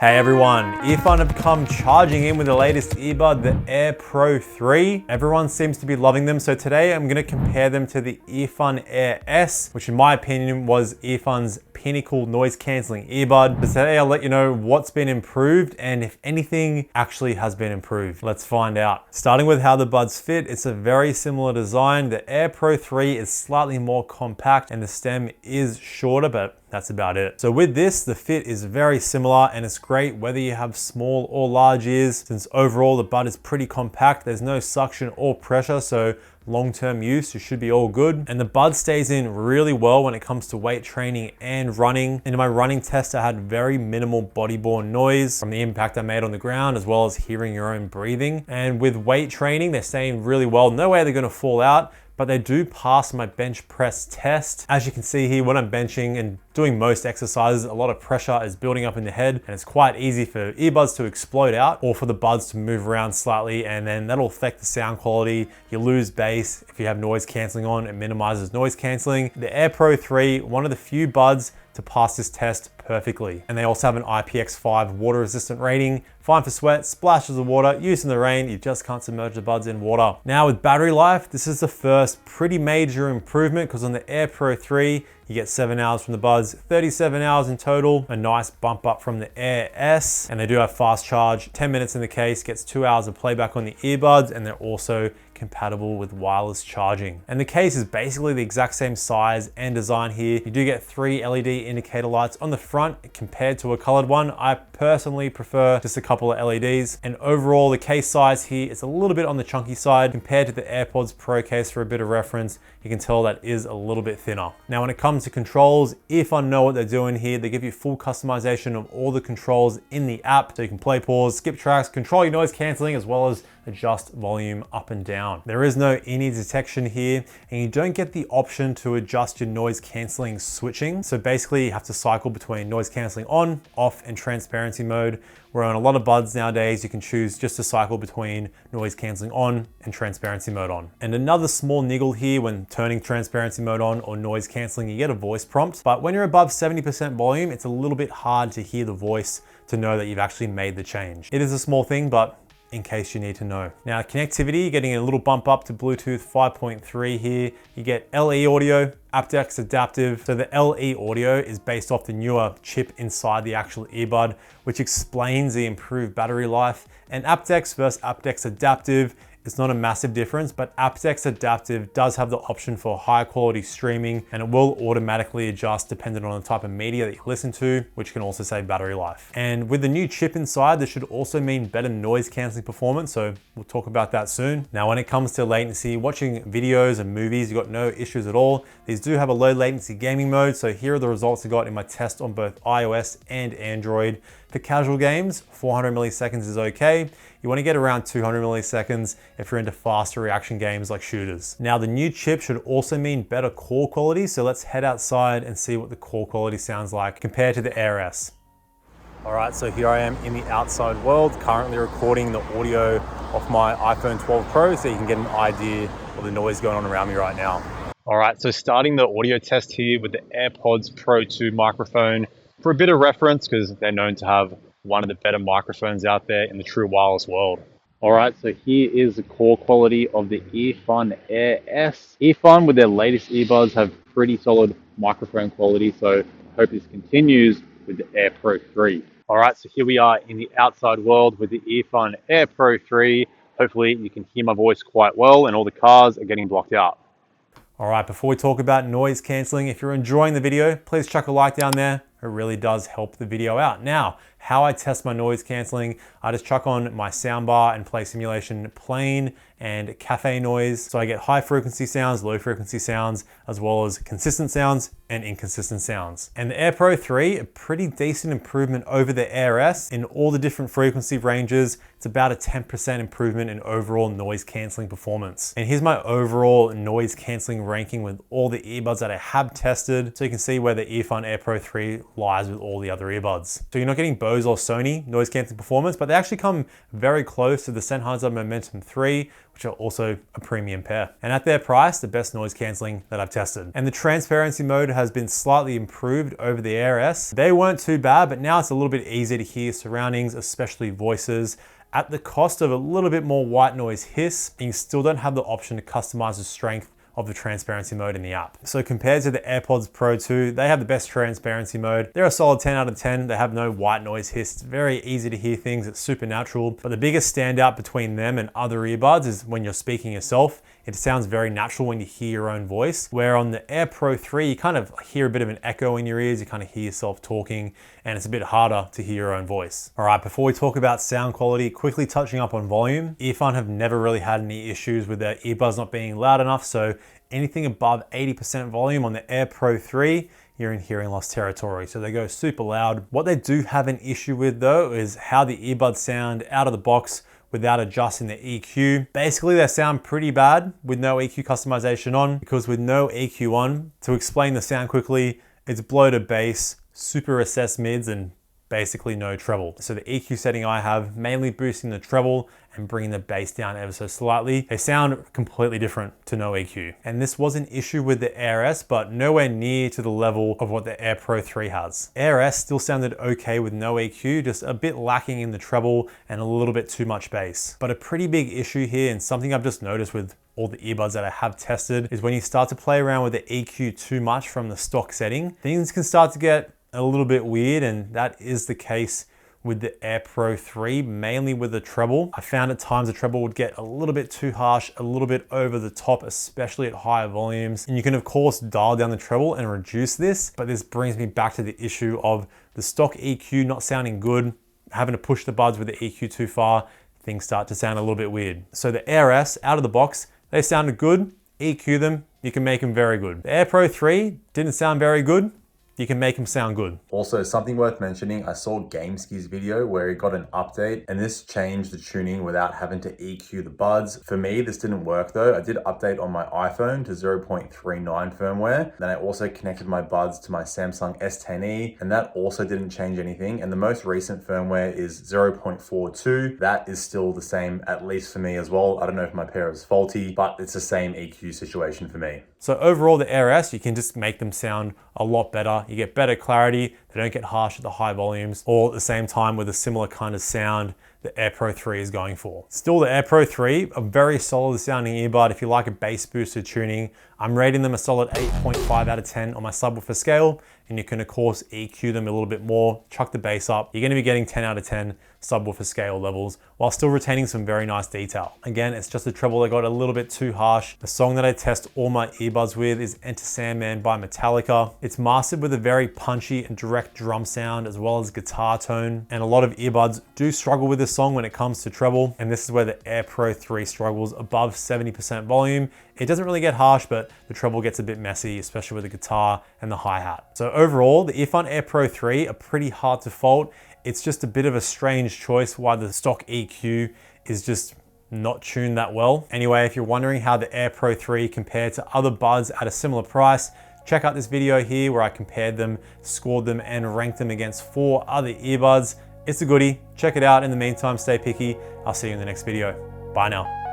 Hey everyone, Earfun have come charging in with the latest earbud, the Air Pro 3. Everyone seems to be loving them, so today I'm going to compare them to the Earfun Air S, which in my opinion was Earfun's pinnacle noise cancelling earbud. But today I'll let you know what's been improved and if anything actually has been improved. Let's find out. Starting with how the buds fit, it's a very similar design. The Air Pro 3 is slightly more compact and the stem is shorter, but that's about it. So with this, the fit is very similar and it's great whether you have small or large ears, since overall the bud is pretty compact. There's no suction or pressure, so long-term use, you should be all good. And the bud stays in really well when it comes to weight training and running. In my running test, I had very minimal body-borne noise from the impact I made on the ground, as well as hearing your own breathing. And with weight training, they're staying really well. No way they're gonna fall out, but they do pass my bench press test. As you can see here, when I'm benching and doing most exercises, a lot of pressure is building up in the head, and it's quite easy for earbuds to explode out or for the buds to move around slightly, and then that'll affect the sound quality. You lose bass. If you have noise cancelling on, it minimizes noise cancelling. The Air Pro 3, one of the few buds to pass this test perfectly. And they also have an IPX5 water resistant rating, fine for sweat, splashes of water, use in the rain, you just can't submerge the buds in water. Now with battery life, this is the first pretty major improvement, because on the Air Pro 3, you get 7 hours from the buds, 37 hours in total, a nice bump up from the Air S. And they do have fast charge, 10 minutes in the case, gets 2 hours of playback on the earbuds, and they're also compatible with wireless charging. And the case is basically the exact same size and design here. You do get 3 LED indicator lights on the front compared to a colored one. I personally prefer just a couple of LEDs. And overall, the case size here is a little bit on the chunky side compared to the AirPods Pro case. For a bit of reference, you can tell that is a little bit thinner. Now, when it comes to controls, Earfun know what they're doing here. They give you full customization of all the controls in the app. So you can play, pause, skip tracks, control your noise cancelling, as well as adjust volume up and down. There is no in-ear detection here, and you don't get the option to adjust your noise cancelling switching. So basically you have to cycle between noise cancelling on, off, and transparency mode, where on a lot of buds nowadays, you can choose just to cycle between noise cancelling on and transparency mode on. And another small niggle here, when turning transparency mode on or noise cancelling, you get a voice prompt. But when you're above 70% volume, it's a little bit hard to hear the voice to know that you've actually made the change. It is a small thing, but in case you need to know. Now, connectivity, you're getting a little bump up to Bluetooth 5.3 here. You get LE audio, aptX adaptive. So the LE audio is based off the newer chip inside the actual earbud, which explains the improved battery life. And aptX versus aptX adaptive, it's not a massive difference, but aptX adaptive does have the option for high quality streaming, and it will automatically adjust depending on the type of media that you listen to, which can also save battery life. And with the new chip inside, this should also mean better noise cancelling performance, so we'll talk about that soon. Now, when it comes to latency, watching videos and movies, you've got no issues at all. These do have a low latency gaming mode, so here are the results I got in my test on both iOS and Android. For casual games, 400 milliseconds is okay. You want to get around 200 milliseconds if you're into faster reaction games like shooters. Now, the new chip should also mean better call quality, so let's head outside and see what the call quality sounds like compared to the Air S. All right, so here I am in the outside world, currently recording the audio off my iPhone 12 Pro, so you can get an idea of the noise going on around me right now. All right, so starting the audio test here with the AirPods Pro 2 microphone. For a bit of reference, because they're known to have one of the better microphones out there in the true wireless world. All right, so here is the call quality of the Earfun Air S. Earfun, with their latest earbuds, have pretty solid microphone quality, so I hope this continues with the Air Pro 3. All right, so here we are in the outside world with the Earfun Air Pro 3. Hopefully you can hear my voice quite well and all the cars are getting blocked out. All right, before we talk about noise cancelling, if you're enjoying the video, please chuck a like down there. It really does help the video out. Now, how I test my noise cancelling, I just chuck on my soundbar and play simulation plain and cafe noise. So I get high frequency sounds, low frequency sounds, as well as consistent sounds and inconsistent sounds. And the Air Pro 3, a pretty decent improvement over the Air S in all the different frequency ranges. It's about a 10% improvement in overall noise cancelling performance. And here's my overall noise cancelling ranking with all the earbuds that I have tested. So you can see where the Earfun Air Pro 3 lies with all the other earbuds. So you're not getting Bose or Sony noise cancelling performance, but they actually come very close to the Sennheiser Momentum 3, which are also a premium pair. And at their price, the best noise cancelling that I've tested. And the transparency mode has been slightly improved over the Air S. They weren't too bad, but now it's a little bit easier to hear surroundings, especially voices, at the cost of a little bit more white noise hiss, and you still don't have the option to customize the strength of the transparency mode in the app. So compared to the AirPods Pro 2, they have the best transparency mode. They're a solid 10 out of 10. They have no white noise hiss. It's very easy to hear things. It's super natural. But the biggest standout between them and other earbuds is when you're speaking yourself. It sounds very natural when you hear your own voice, where on the Air Pro 3, you kind of hear a bit of an echo in your ears. You kind of hear yourself talking, and it's a bit harder to hear your own voice. All right, before we talk about sound quality, quickly touching up on volume. Earfun have never really had any issues with their earbuds not being loud enough, so anything above 80% volume on the Air Pro 3, you're in hearing loss territory. So they go super loud. What they do have an issue with though is how the earbuds sound out of the box without adjusting the EQ. Basically, they sound pretty bad with no EQ customization on, because with no EQ on, to explain the sound quickly, it's bloated bass, super recessed mids, and basically no treble. So the EQ setting I have, mainly boosting the treble and bringing the bass down ever so slightly. They sound completely different to no EQ. And this was an issue with the Air S, but nowhere near to the level of what the Air Pro 3 has. Air S still sounded okay with no EQ, just a bit lacking in the treble and a little bit too much bass. But a pretty big issue here, and something I've just noticed with all the earbuds that I have tested, is when you start to play around with the EQ too much from the stock setting, things can start to get a little bit weird, and that is the case with the Air Pro 3, mainly with the treble. I found at times the treble would get a little bit too harsh, a little bit over the top, especially at higher volumes. And you can of course dial down the treble and reduce this, but this brings me back to the issue of the stock EQ not sounding good, having to push the buds with the EQ too far, things start to sound a little bit weird. So the Air S, out of the box, they sounded good. EQ them, you can make them very good. The Air Pro 3 didn't sound very good. You can make them sound good. Also, something worth mentioning, I saw GameSki's video where he got an update and this changed the tuning without having to EQ the buds. For me, this didn't work though. I did update on my iPhone to 0.39 firmware. Then I also connected my buds to my Samsung S10e, and that also didn't change anything. And the most recent firmware is 0.42. That is still the same, at least for me as well. I don't know if my pair is faulty, but it's the same EQ situation for me. So overall, the Air S, you can just make them sound a lot better. You get better clarity, they don't get harsh at the high volumes, all at the same time with a similar kind of sound the Air Pro 3 is going for. Still, the Air Pro 3, a very solid sounding earbud. If you like a bass boosted tuning, I'm rating them a solid 8.5 out of 10 on my subwoofer scale, and you can of course EQ them a little bit more, chuck the bass up. You're gonna be getting 10 out of 10 subwoofer scale levels while still retaining some very nice detail. Again, it's just the treble that got a little bit too harsh. The song that I test all my earbuds with is Enter Sandman by Metallica. It's mastered with a very punchy and direct drum sound as well as guitar tone, and a lot of earbuds do struggle with this song when it comes to treble, and this is where the Air Pro 3 struggles above 70% volume. It doesn't really get harsh, but the treble gets a bit messy, especially with the guitar and the hi-hat. So overall, the Earfun Air Pro 3 are pretty hard to fault. It's just a bit of a strange choice why the stock EQ is just not tuned that well. Anyway, if you're wondering how the Air Pro 3 compared to other buds at a similar price, check out this video here where I compared them, scored them, and ranked them against 4 other earbuds. It's a goodie. Check it out. In the meantime, stay picky. I'll see you in the next video. Bye now.